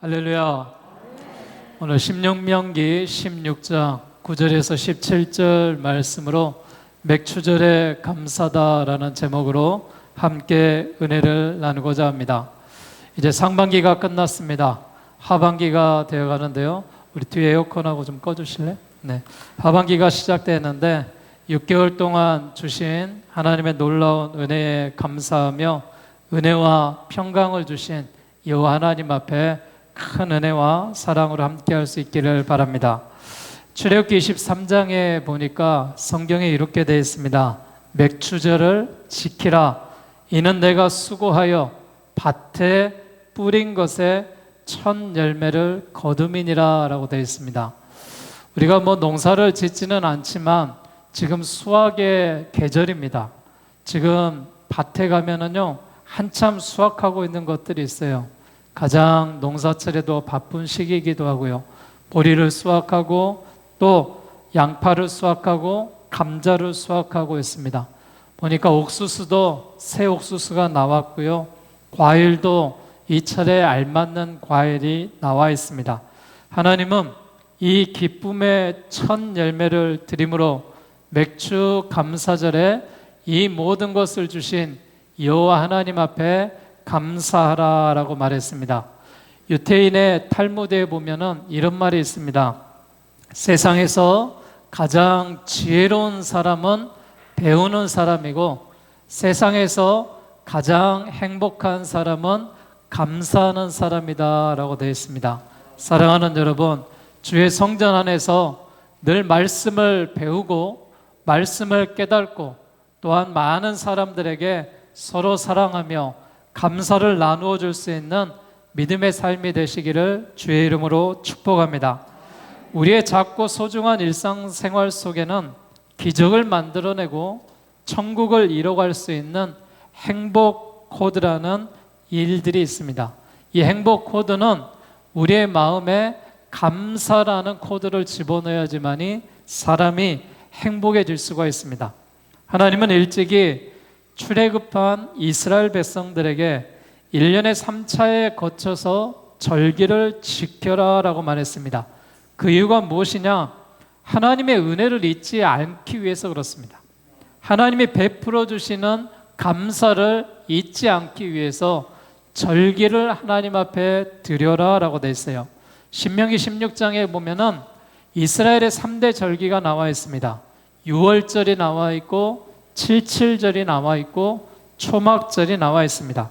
할렐루야. 오늘 신명기 16장 9절에서 17절 말씀으로 맥추절에 감사다라는 제목으로 함께 은혜를 나누고자 합니다. 이제 상반기가 끝났습니다. 하반기가 되어 가는데요. 우리 뒤에 에어컨하고 좀 꺼주실래? 네. 하반기가 시작되는데 6개월 동안 주신 하나님의 놀라운 은혜에 감사하며 은혜와 평강을 주신 여호와 하나님 앞에 큰 은혜와 사랑으로 함께할 수 있기를 바랍니다. 출애굽기 23장에 보니까 성경에 이렇게 되어 있습니다. 맥추절을 지키라. 이는 내가 수고하여 밭에 뿌린 것에 첫 열매를 거둠이니라 라고 되어 있습니다. 우리가 농사를 짓지는 않지만 지금 수확의 계절입니다. 지금 밭에 가면은요 한참 수확하고 있는 것들이 있어요. 가장 농사철에도 바쁜 시기이기도 하고요. 보리를 수확하고 또 양파를 수확하고 감자를 수확하고 있습니다. 보니까 옥수수도 새 옥수수가 나왔고요. 과일도 이 철에 알맞는 과일이 나와 있습니다. 하나님은 이 기쁨의 첫 열매를 드림으로 맥추 감사절에 이 모든 것을 주신 여호와 하나님 앞에 감사하라 라고 말했습니다. 유태인의 탈무드에 보면은 이런 말이 있습니다. 세상에서 가장 지혜로운 사람은 배우는 사람이고 세상에서 가장 행복한 사람은 감사하는 사람이다 라고 되어 있습니다. 사랑하는 여러분, 주의 성전 안에서 늘 말씀을 배우고 말씀을 깨닫고 또한 많은 사람들에게 서로 사랑하며 감사를 나누어 줄 수 있는 믿음의 삶이 되시기를 주의 이름으로 축복합니다. 우리의 작고 소중한 일상생활 속에는 기적을 만들어내고 천국을 이뤄갈 수 있는 행복 코드라는 일들이 있습니다. 이 행복 코드는 우리의 마음에 감사라는 코드를 집어넣어야지만이 사람이 행복해질 수가 있습니다. 하나님은 일찍이 출애굽한 이스라엘 백성들에게 1년에 3차에 거쳐서 절기를 지켜라 라고 말했습니다. 그 이유가 무엇이냐? 하나님의 은혜를 잊지 않기 위해서 그렇습니다. 하나님이 베풀어 주시는 감사를 잊지 않기 위해서 절기를 하나님 앞에 드려라 라고 되어 있어요. 신명기 16장에 보면은 이스라엘의 3대 절기가 나와 있습니다. 유월절이 나와 있고 칠칠절이 나와 있고 초막절이 나와 있습니다.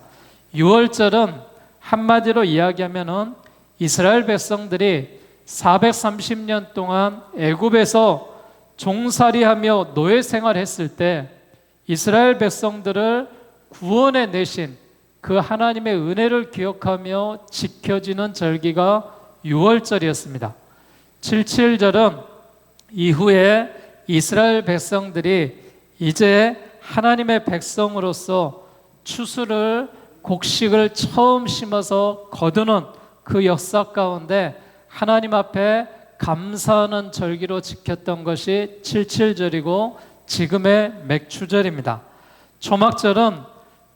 유월절은 한마디로 이야기하면은 이스라엘 백성들이 430년 동안 애굽에서 종살이하며 노예 생활했을 때 이스라엘 백성들을 구원해 내신 그 하나님의 은혜를 기억하며 지켜지는 절기가 유월절이었습니다. 칠칠절은 이후에 이스라엘 백성들이 이제 하나님의 백성으로서 추수를 곡식을 처음 심어서 거두는 그 역사 가운데 하나님 앞에 감사하는 절기로 지켰던 것이 칠칠절이고 지금의 맥추절입니다. 초막절은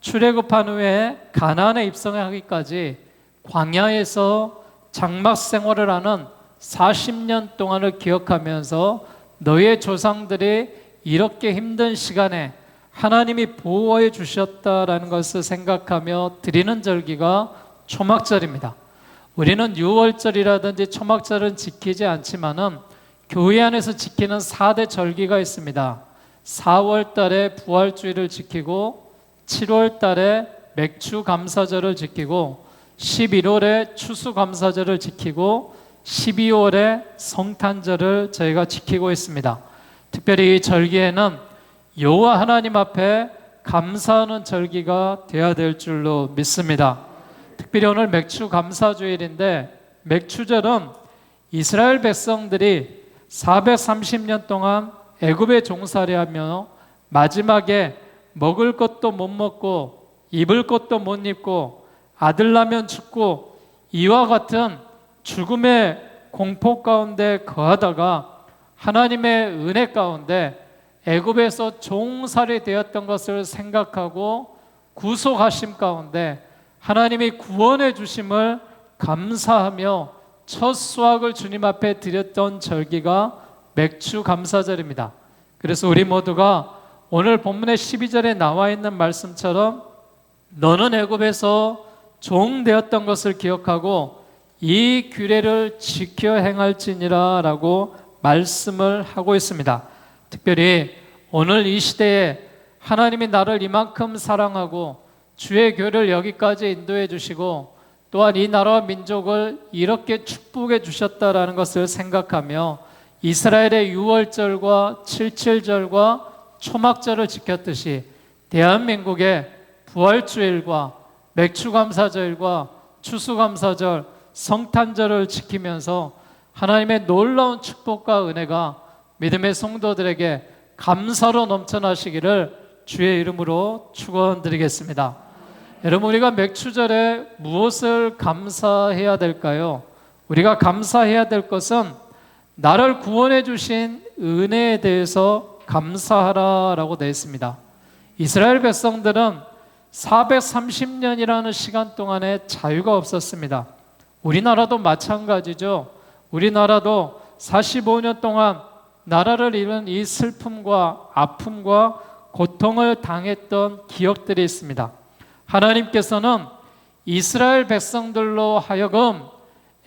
출애굽한 후에 가나안에 입성하기까지 광야에서 장막 생활을 하는 40년 동안을 기억하면서 너의 조상들이 이렇게 힘든 시간에 하나님이 보호해 주셨다라는 것을 생각하며 드리는 절기가 초막절입니다. 우리는 유월절이라든지 초막절은 지키지 않지만은 교회 안에서 지키는 4대 절기가 있습니다. 4월 달에 부활주일을 지키고 7월 달에 맥추 감사절을 지키고 11월에 추수 감사절을 지키고 12월에 성탄절을 저희가 지키고 있습니다. 특별히 이 절기에는 여호와 하나님 앞에 감사하는 절기가 되어야 될 줄로 믿습니다. 특별히 오늘 맥추 감사주일인데 맥추절은 이스라엘 백성들이 430년 동안 애굽에 종살이하며 마지막에 먹을 것도 못 먹고 입을 것도 못 입고 아들 나면 죽고 이와 같은 죽음의 공포 가운데 거하다가 하나님의 은혜 가운데 애굽에서 종살이 되었던 것을 생각하고 구속하심 가운데 하나님이 구원해 주심을 감사하며 첫 수확을 주님 앞에 드렸던 절기가 맥주 감사절입니다. 그래서 우리 모두가 오늘 본문의 12절에 나와 있는 말씀처럼 너는 애굽에서 종 되었던 것을 기억하고 이 규례를 지켜 행할지니라 라고 말씀을 하고 있습니다. 특별히 오늘 이 시대에 하나님이 나를 이만큼 사랑하고 주의 교를 여기까지 인도해 주시고 또한 이 나라와 민족을 이렇게 축복해 주셨다라는 것을 생각하며 이스라엘의 유월절과 칠칠절과 초막절을 지켰듯이 대한민국의 부활주일과 맥주감사절과 추수감사절, 성탄절을 지키면서 하나님의 놀라운 축복과 은혜가 믿음의 성도들에게 감사로 넘쳐나시기를 주의 이름으로 축원드리겠습니다. 여러분, 우리가 맥추절에 무엇을 감사해야 될까요? 우리가 감사해야 될 것은 나를 구원해 주신 은혜에 대해서 감사하라라고 되어 있습니다. 이스라엘 백성들은 430년이라는 시간 동안에 자유가 없었습니다. 우리나라도 마찬가지죠. 우리나라도 45년 동안 나라를 잃은 이 슬픔과 아픔과 고통을 당했던 기억들이 있습니다. 하나님께서는 이스라엘 백성들로 하여금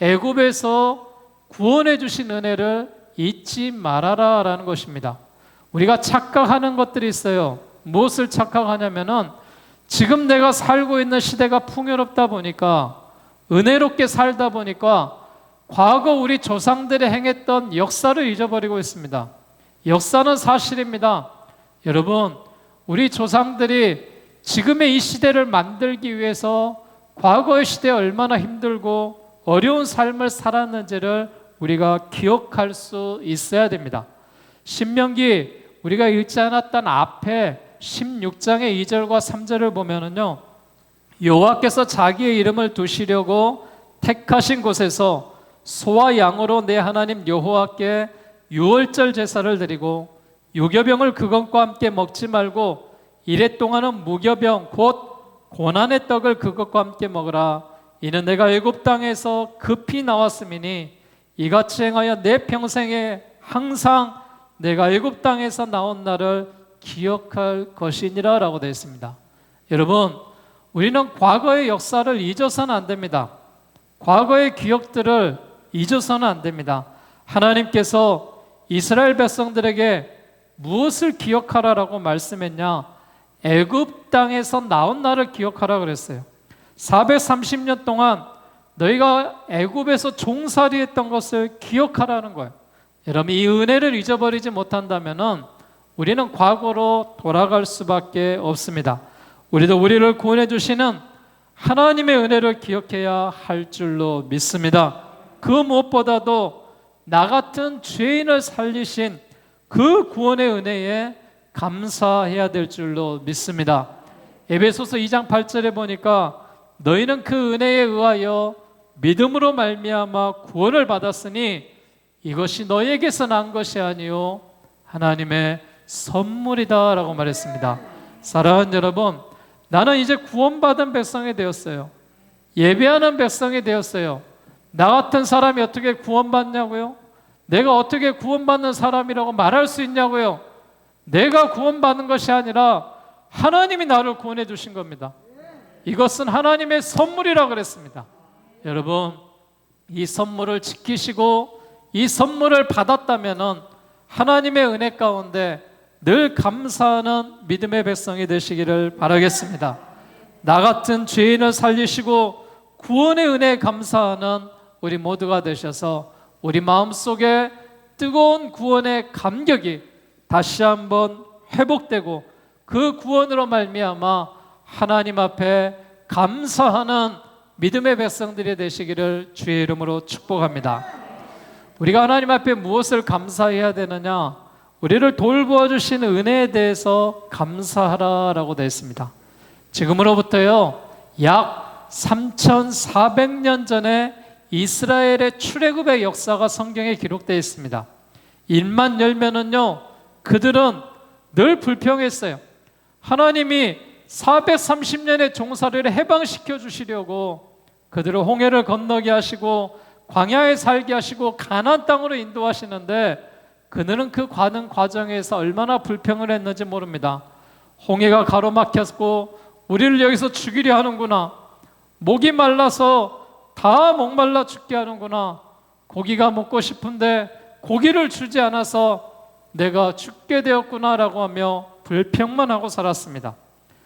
애굽에서 구원해 주신 은혜를 잊지 말아라 라는 것입니다. 우리가 착각하는 것들이 있어요. 무엇을 착각하냐면은 지금 내가 살고 있는 시대가 풍요롭다 보니까, 은혜롭게 살다 보니까 과거 우리 조상들이 행했던 역사를 잊어버리고 있습니다. 역사는 사실입니다. 여러분, 우리 조상들이 지금의 이 시대를 만들기 위해서 과거의 시대에 얼마나 힘들고 어려운 삶을 살았는지를 우리가 기억할 수 있어야 됩니다. 신명기 우리가 읽지 않았던 앞에 16장의 2절과 3절을 보면은요, 여호와께서 자기의 이름을 두시려고 택하신 곳에서 소와 양으로 내 하나님 여호와께 유월절 제사를 드리고 유교병을 그것과 함께 먹지 말고 이래 동안은 무교병 곧 고난의 떡을 그것과 함께 먹으라. 이는 내가 애굽 땅에서 급히 나왔음이니 이같이 행하여 내 평생에 항상 내가 애굽 땅에서 나온 날을 기억할 것이니라 라고 되어 있습니다. 여러분, 우리는 과거의 역사를 잊어서는 안 됩니다. 과거의 기억들을 잊어서는 안 됩니다. 하나님께서 이스라엘 백성들에게 무엇을 기억하라라고 말씀했냐? 애굽 땅에서 나온 날을 기억하라 그랬어요. 430년 동안 너희가 애굽에서 종살이했던 것을 기억하라는 거예요. 여러분, 이 은혜를 잊어버리지 못한다면은 우리는 과거로 돌아갈 수밖에 없습니다. 우리도 우리를 구원해 주시는 하나님의 은혜를 기억해야 할 줄로 믿습니다. 그 무엇보다도 나 같은 죄인을 살리신 그 구원의 은혜에 감사해야 될 줄로 믿습니다. 에베소서 2장 8절에 보니까 너희는 그 은혜에 의하여 믿음으로 말미암아 구원을 받았으니 이것이 너희에게서 난 것이 아니요 하나님의 선물이다 라고 말했습니다. 사랑하는 여러분, 나는 이제 구원받은 백성이 되었어요. 예배하는 백성이 되었어요. 나 같은 사람이 어떻게 구원받냐고요? 내가 어떻게 구원받는 사람이라고 말할 수 있냐고요? 내가 구원받는 것이 아니라 하나님이 나를 구원해 주신 겁니다. 이것은 하나님의 선물이라 그랬습니다. 여러분, 이 선물을 지키시고 이 선물을 받았다면은 하나님의 은혜 가운데 늘 감사하는 믿음의 백성이 되시기를 바라겠습니다. 나 같은 죄인을 살리시고 구원의 은혜에 감사하는 우리 모두가 되셔서 우리 마음속에 뜨거운 구원의 감격이 다시 한번 회복되고 그 구원으로 말미암아 하나님 앞에 감사하는 믿음의 백성들이 되시기를 주의 이름으로 축복합니다. 우리가 하나님 앞에 무엇을 감사해야 되느냐? 우리를 돌보아 주신 은혜에 대해서 감사하라라고 되어 있습니다. 지금으로부터요 약 3400년 전에 이스라엘의 출애굽의 역사가 성경에 기록되어 있습니다. 입만 열면은요 그들은 늘 불평했어요. 하나님이 430년의 종살이를 해방시켜 주시려고 그들을 홍해를 건너게 하시고 광야에 살게 하시고 가나안 땅으로 인도하시는데 그들은 그 가는 과정에서 얼마나 불평을 했는지 모릅니다. 홍해가 가로막혔고 우리를 여기서 죽이려 하는구나. 목이 말라서 다 목말라 죽게 하는구나. 고기가 먹고 싶은데 고기를 주지 않아서 내가 죽게 되었구나라고 하며 불평만 하고 살았습니다.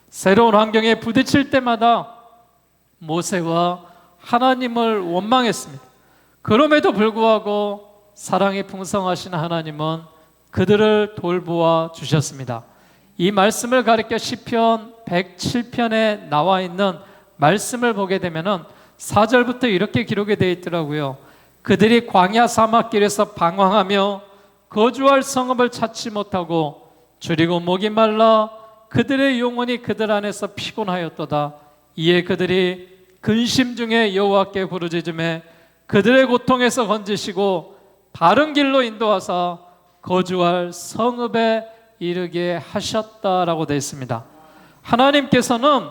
새로운 환경에 부딪힐 때마다 모세와 하나님을 원망했습니다. 그럼에도 불구하고 사랑이 풍성하신 하나님은 그들을 돌보아 주셨습니다. 이 말씀을 가리켜 시편 107편에 나와 있는 말씀을 보게 되면은 4절부터 이렇게 기록이 되어 있더라고요. 그들이 광야 사막길에서 방황하며 거주할 성읍을 찾지 못하고 줄이고 목이 말라 그들의 영혼이 그들 안에서 피곤하였도다. 이에 그들이 근심 중에 여호와께 부르짖음에 그들의 고통에서 건지시고 바른 길로 인도하사 거주할 성읍에 이르게 하셨다라고 되어 있습니다. 하나님께서는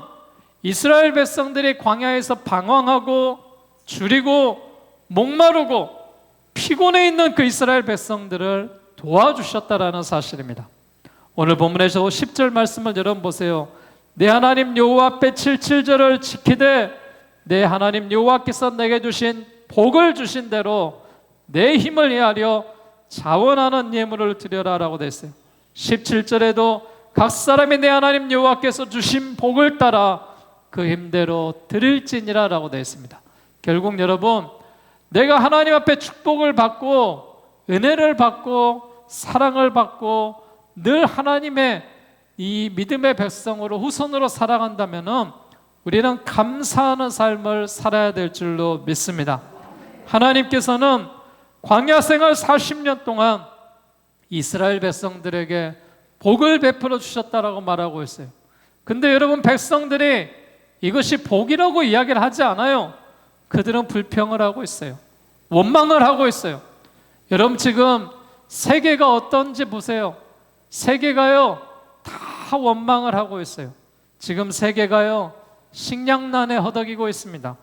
이스라엘 백성들이 광야에서 방황하고 줄이고 목마르고 피곤해 있는 그 이스라엘 백성들을 도와주셨다라는 사실입니다. 오늘 본문에서 10절 말씀을 여러분 보세요. 내 하나님 여호와 앞에 7절을 지키되 내 하나님 여호와께서 내게 주신 복을 주신 대로 내 힘을 헤아려 자원하는 예물을 드려라라고 되어 있어요. 17절에도 각 사람이 내 하나님 여호와께서 주신 복을 따라 그 힘대로 드릴지니라 라고 되어 있습니다. 결국 여러분, 내가 하나님 앞에 축복을 받고 은혜를 받고 사랑을 받고 늘 하나님의 이 믿음의 백성으로 후손으로 살아간다면 우리는 감사하는 삶을 살아야 될 줄로 믿습니다. 하나님께서는 광야 생활 40년 동안 이스라엘 백성들에게 복을 베풀어 주셨다라고 말하고 있어요. 근데 여러분, 백성들이 이것이 복이라고 이야기를 하지 않아요. 그들은 불평을 하고 있어요. 원망을 하고 있어요. 여러분, 지금 세계가 어떤지 보세요. 세계가요 다 원망을 하고 있어요. 지금 세계가요 식량난에 허덕이고 있습니다.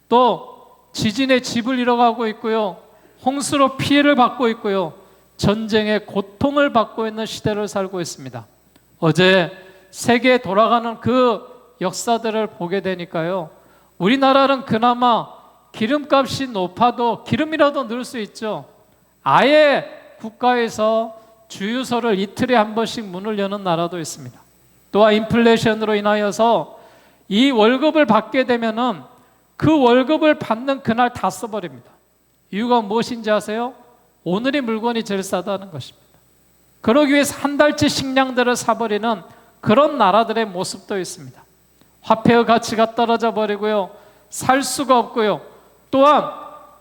또 지진의 집을 잃어가고 있고요, 홍수로 피해를 받고 있고요, 전쟁의 고통을 받고 있는 시대를 살고 있습니다. 어제 세계에 돌아가는 그 역사들을 보게 되니까요, 우리나라는 그나마 기름값이 높아도 기름이라도 넣을 수 있죠. 아예 국가에서 주유소를 이틀에 한 번씩 문을 여는 나라도 있습니다. 또한 인플레이션으로 인하여서 이 월급을 받게 되면은 그 월급을 받는 그날 다 써버립니다. 이유가 무엇인지 아세요? 오늘의 물건이 제일 싸다는 것입니다. 그러기 위해서 한 달치 식량들을 사버리는 그런 나라들의 모습도 있습니다. 화폐의 가치가 떨어져 버리고요, 살 수가 없고요, 또한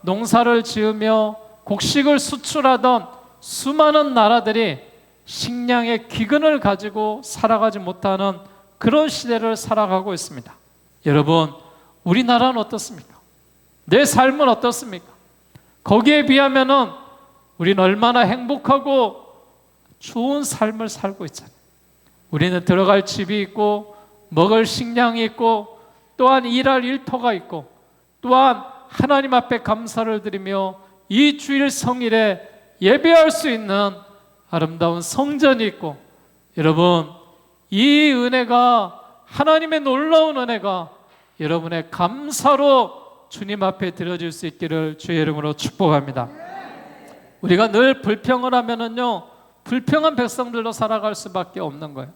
농사를 지으며 곡식을 수출하던 수많은 나라들이 식량의 기근을 가지고 살아가지 못하는 그런 시대를 살아가고 있습니다. 여러분, 우리나라는 어떻습니까? 내 삶은 어떻습니까? 거기에 비하면은 우리는 얼마나 행복하고 좋은 삶을 살고 있잖아요. 우리는 들어갈 집이 있고 먹을 식량이 있고 또한 일할 일터가 있고 또한 하나님 앞에 감사를 드리며 이 주일 성일에 예배할 수 있는 아름다운 성전이 있고, 여러분, 이 은혜가, 하나님의 놀라운 은혜가 여러분의 감사로 주님 앞에 드려질 수 있기를 주의 이름으로 축복합니다. 우리가 늘 불평을 하면은요, 불평한 백성들로 살아갈 수밖에 없는 거예요.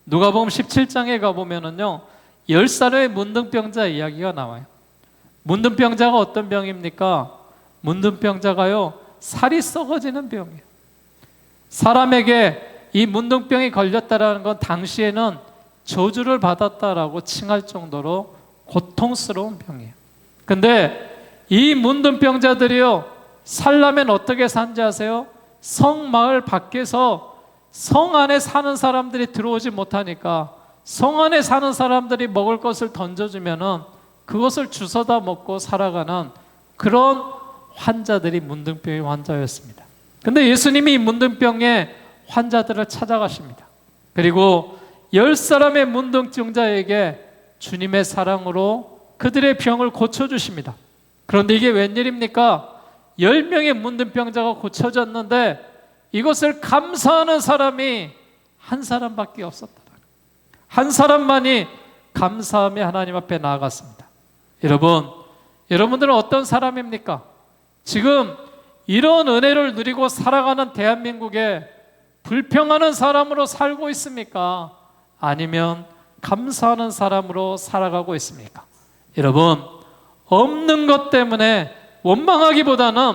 누가복음 17장에 가보면은요, 10살의 문둥병자 이야기가 나와요. 문둥병자가 어떤 병입니까? 문둥병자가요, 살이 썩어지는 병이에요. 사람에게 이 문둥병이 걸렸다라는 건 당시에는 저주를 받았다라고 칭할 정도로 고통스러운 병이에요. 근데 이 문둥병자들이요, 살려면 어떻게 산지 아세요? 성 마을 밖에서 성 안에 사는 사람들이 들어오지 못하니까 성 안에 사는 사람들이 먹을 것을 던져주면은 그것을 주워다 먹고 살아가는 그런 환자들이 문둥병의 환자였습니다. 근데 예수님이 이 문둥병의 환자들을 찾아가십니다. 그리고 10사람의 문둥병자에게 주님의 사랑으로 그들의 병을 고쳐주십니다. 그런데 이게 웬일입니까? 10명의 문둥병자가 고쳐졌는데 이것을 감사하는 사람이 한 사람밖에 없었다. 한 사람만이 감사하며 하나님 앞에 나아갔습니다. 여러분들은 어떤 사람입니까? 지금 이런 은혜를 누리고 살아가는 대한민국에 불평하는 사람으로 살고 있습니까? 아니면 감사하는 사람으로 살아가고 있습니까? 여러분, 없는 것 때문에 원망하기보다는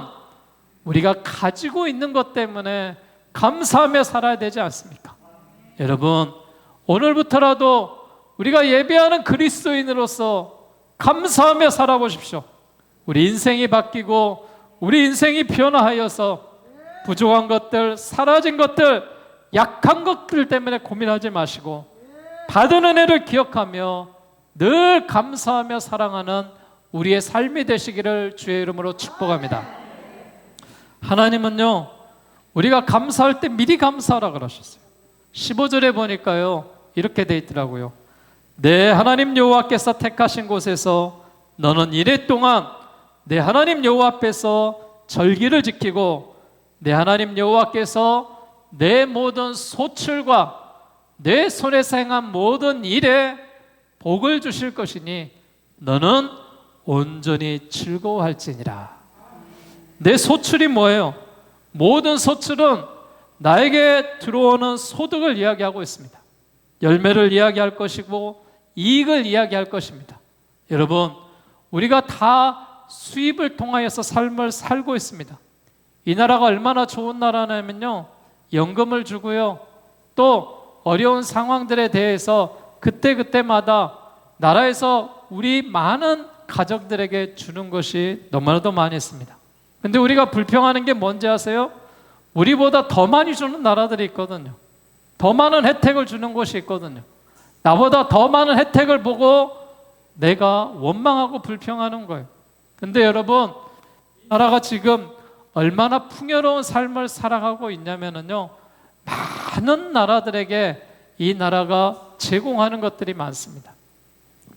우리가 가지고 있는 것 때문에 감사하며 살아야 되지 않습니까? 여러분, 오늘부터라도 우리가 예배하는 그리스도인으로서 감사하며 살아보십시오. 우리 인생이 바뀌고 우리 인생이 변화하여서 부족한 것들, 사라진 것들, 약한 것들 때문에 고민하지 마시고 받은 은혜를 기억하며 늘 감사하며 사랑하는 우리의 삶이 되시기를 주의 이름으로 축복합니다. 하나님은요, 우리가 감사할 때 미리 감사하라 그러셨어요. 15절에 보니까요, 이렇게 돼 있더라고요. 내 하나님 여호와께서 택하신 곳에서 너는 이래 동안 내 하나님 여호와 앞에서 절기를 지키고 내 하나님 여호와께서 내 모든 소출과 내 손에서 행한 모든 일에 복을 주실 것이니 너는 온전히 즐거워할지니라. 내 소출이 뭐예요? 모든 소출은 나에게 들어오는 소득을 이야기하고 있습니다. 열매를 이야기할 것이고 이익을 이야기할 것입니다. 여러분, 우리가 다 수입을 통하여서 삶을 살고 있습니다. 이 나라가 얼마나 좋은 나라냐면요, 연금을 주고요, 또 어려운 상황들에 대해서 그때그때마다 나라에서 우리 많은 가족들에게 주는 것이 너무나도 많이 있습니다. 근데 우리가 불평하는 게 뭔지 아세요? 우리보다 더 많이 주는 나라들이 있거든요. 더 많은 혜택을 주는 곳이 있거든요. 나보다 더 많은 혜택을 보고 내가 원망하고 불평하는 거예요. 근데 여러분, 이 나라가 지금 얼마나 풍요로운 삶을 살아가고 있냐면요, 많은 나라들에게 이 나라가 제공하는 것들이 많습니다.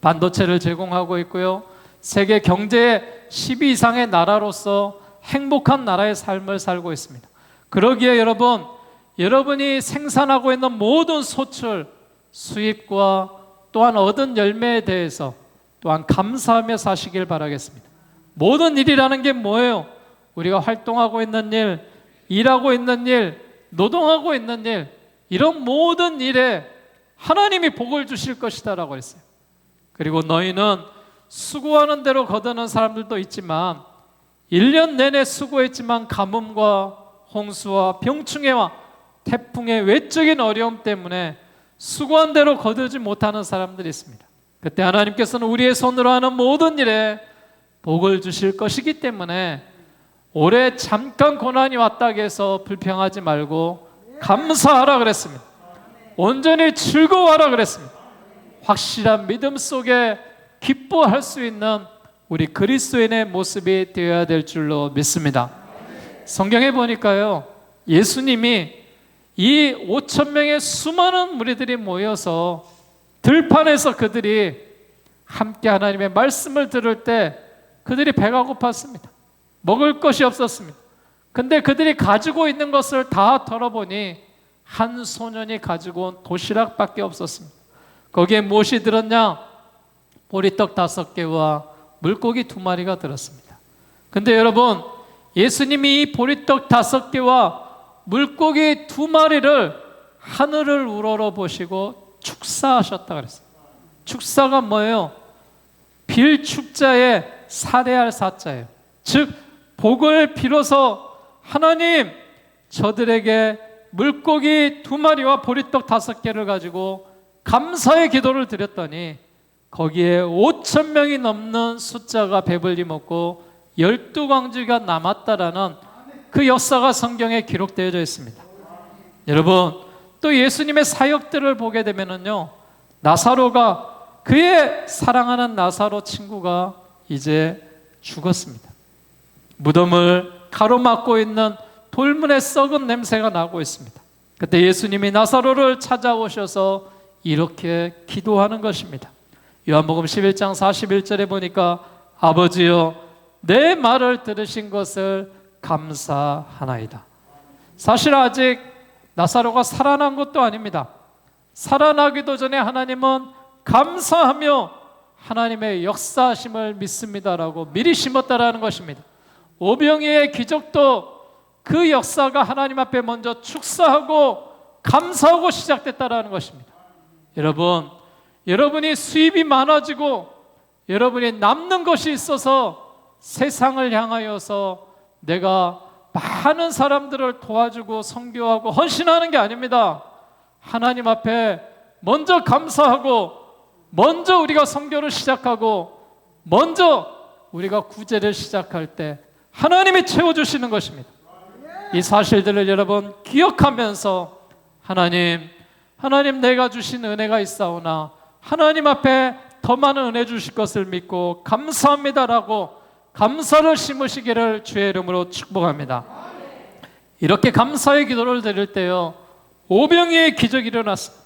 반도체를 제공하고 있고요, 세계 경제의 10위 이상의 나라로서 행복한 나라의 삶을 살고 있습니다. 그러기에 여러분이 생산하고 있는 모든 소출, 수입과 또한 얻은 열매에 대해서 또한 감사하며 사시길 바라겠습니다. 모든 일이라는 게 뭐예요? 우리가 활동하고 있는 일, 일하고 있는 일, 노동하고 있는 일, 이런 모든 일에 하나님이 복을 주실 것이다 라고 했어요. 그리고 너희는 수고하는 대로 거두는 사람들도 있지만 1년 내내 수고했지만 가뭄과 홍수와 병충해와 태풍의 외적인 어려움 때문에 수고한 대로 거두지 못하는 사람들이 있습니다. 그때 하나님께서는 우리의 손으로 하는 모든 일에 복을 주실 것이기 때문에 올해 잠깐 고난이 왔다 해서 불평하지 말고 감사하라 그랬습니다. 온전히 즐거워하라 그랬습니다. 확실한 믿음 속에 기뻐할 수 있는 우리 그리스도인의 모습이 되어야 될 줄로 믿습니다. 성경에 보니까요, 예수님이 이 5,000명의 수많은 무리들이 모여서 들판에서 그들이 함께 하나님의 말씀을 들을 때 그들이 배가 고팠습니다. 먹을 것이 없었습니다. 근데 그들이 가지고 있는 것을 다 털어보니 한 소년이 가지고 온 도시락밖에 없었습니다. 거기에 무엇이 들었냐? 보리떡 5개와 물고기 2마리가 들었습니다. 근데 여러분, 예수님이 이 보리떡 5개와 물고기 2마리를 하늘을 우러러 보시고 축사하셨다 그랬어요. 축사가 뭐예요? 빌축자에 살해할 사자예요. 즉 복을 빌어서 하나님, 저들에게 물고기 2마리와 보리떡 5개를 가지고 감사의 기도를 드렸더니 거기에 5,000명이 넘는 숫자가 배불리 먹고 12광주가 남았다라는 그 역사가 성경에 기록되어져 있습니다. 여러분, 또 예수님의 사역들을 보게 되면요, 나사로가, 그의 사랑하는 나사로 친구가 이제 죽었습니다. 무덤을 가로막고 있는 돌문에 썩은 냄새가 나고 있습니다. 그때 예수님이 나사로를 찾아오셔서 이렇게 기도하는 것입니다. 요한복음 11장 41절에 보니까 아버지여 내 말을 들으신 것을 감사하나이다. 사실 아직 나사로가 살아난 것도 아닙니다. 살아나기도 전에 하나님은 감사하며 하나님의 역사하심을 믿습니다라고 미리 심었다라는 것입니다. 오병이의 기적도 그 역사가 하나님 앞에 먼저 축사하고 감사하고 시작됐다라는 것입니다. 여러분, 여러분이 수입이 많아지고 여러분이 남는 것이 있어서 세상을 향하여서 내가 많은 사람들을 도와주고 선교하고 헌신하는 게 아닙니다. 하나님 앞에 먼저 감사하고 먼저 우리가 선교를 시작하고 먼저 우리가 구제를 시작할 때 하나님이 채워주시는 것입니다. 이 사실들을 여러분 기억하면서 하나님 내가 주신 은혜가 있사오나 하나님 앞에 더 많은 은혜 주실 것을 믿고 감사합니다라고 감사를 심으시기를 주의 이름으로 축복합니다. 이렇게 감사의 기도를 드릴 때요, 오병이의 기적이 일어났습니다.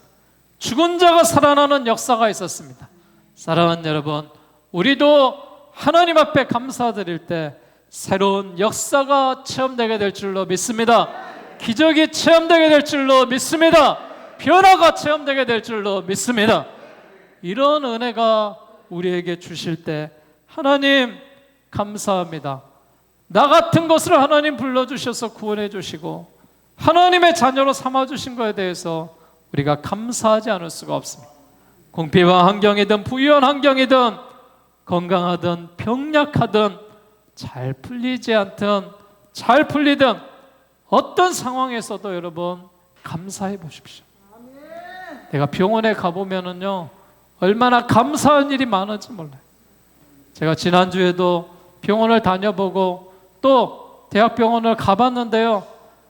죽은 자가 살아나는 역사가 있었습니다. 사랑하는 여러분, 우리도 하나님 앞에 감사드릴 때 새로운 역사가 체험되게 될 줄로 믿습니다. 기적이 체험되게 될 줄로 믿습니다. 변화가 체험되게 될 줄로 믿습니다. 이런 은혜가 우리에게 주실 때 하나님 감사합니다. 나 같은 것을 하나님 불러주셔서 구원해 주시고 하나님의 자녀로 삼아주신 것에 대해서 우리가 감사하지 않을 수가 없습니다. 공피와 환경이든 부유한 환경이든 건강하든 병약하든 잘 풀리지 않든 잘 풀리든 어떤 상황에서도 여러분 감사해 보십시오. 내가 병원에 가보면은요 얼마나 감사한 일이 많은지 몰라요. 제가 지난주에도 병원을 다녀보고 또 대학병원을 가봤는데요,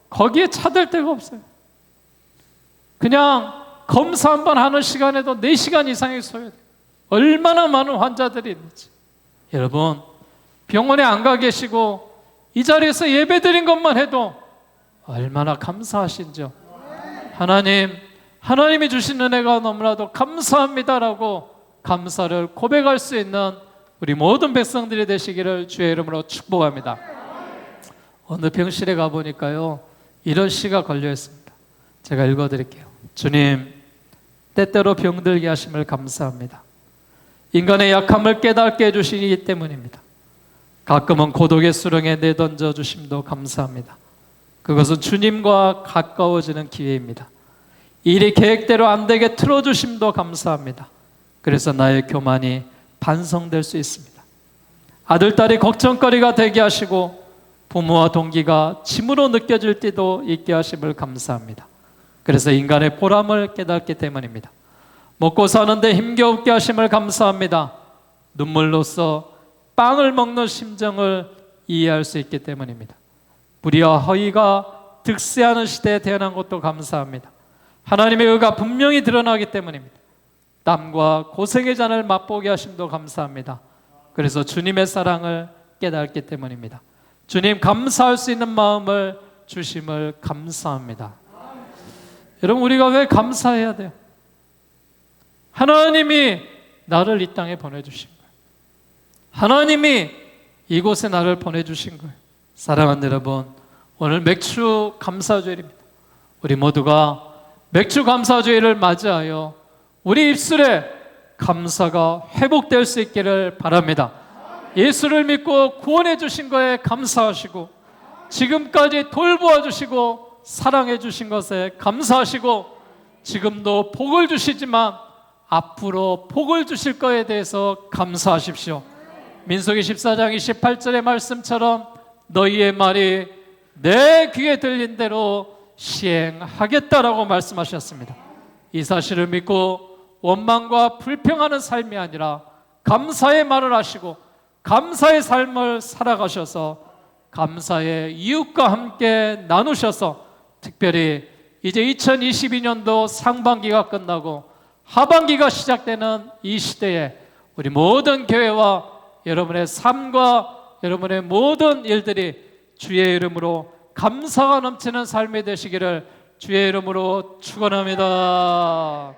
거기에 찾을 데가 없어요. 그냥 검사 한번 하는 시간에도 4시간 이상이 소요돼요. 얼마나 많은 환자들이 있는지. 여러분, 병원에 안 가 계시고 이 자리에서 예배 드린 것만 해도 얼마나 감사하신지요. 하나님이 주신 은혜가 너무나도 감사합니다라고 감사를 고백할 수 있는 우리 모든 백성들이 되시기를 주의 이름으로 축복합니다. 어느 병실에 가보니까요 이런 시가 걸려 있습니다. 제가 읽어드릴게요. 주님, 때때로 병들게 하심을 감사합니다. 인간의 약함을 깨닫게 해주시기 때문입니다. 가끔은 고독의 수렁에 내던져 주심도 감사합니다. 그것은 주님과 가까워지는 기회입니다. 일이 계획대로 안 되게 틀어주심도 감사합니다. 그래서 나의 교만이 반성될 수 있습니다. 아들, 딸이 걱정거리가 되게 하시고 부모와 동기가 짐으로 느껴질 때도 있게 하심을 감사합니다. 그래서 인간의 보람을 깨닫기 때문입니다. 먹고 사는데 힘겨우게 하심을 감사합니다. 눈물로써 빵을 먹는 심정을 이해할 수 있기 때문입니다. 불의와 허위가 득세하는 시대에 태어난 것도 감사합니다. 하나님의 의가 분명히 드러나기 때문입니다. 땀과 고생의 잔을 맛보게 하심도 감사합니다. 그래서 주님의 사랑을 깨닫기 때문입니다. 주님, 감사할 수 있는 마음을 주심을 감사합니다. 여러분, 우리가 왜 감사해야 돼요? 하나님이 나를 이 땅에 보내주신 거예요. 하나님이 이곳에 나를 보내주신 거예요. 사랑하는 여러분, 오늘 맥주 감사주일입니다. 우리 모두가 맥주 감사주일을 맞이하여 우리 입술에 감사가 회복될 수 있기를 바랍니다. 예수를 믿고 구원해 주신 것에 감사하시고 지금까지 돌보아 주시고 사랑해 주신 것에 감사하시고 지금도 복을 주시지만 앞으로 복을 주실 것에 대해서 감사하십시오. 민수기 14장 28절의 말씀처럼 너희의 말이 내 귀에 들린 대로 시행하겠다라고 말씀하셨습니다. 이 사실을 믿고 원망과 불평하는 삶이 아니라 감사의 말을 하시고 감사의 삶을 살아가셔서 감사의 이웃과 함께 나누셔서 특별히 이제 2022년도 상반기가 끝나고 하반기가 시작되는 이 시대에 우리 모든 교회와 여러분의 삶과 여러분의 모든 일들이 주의 이름으로 감사가 넘치는 삶이 되시기를 주의 이름으로 축원합니다.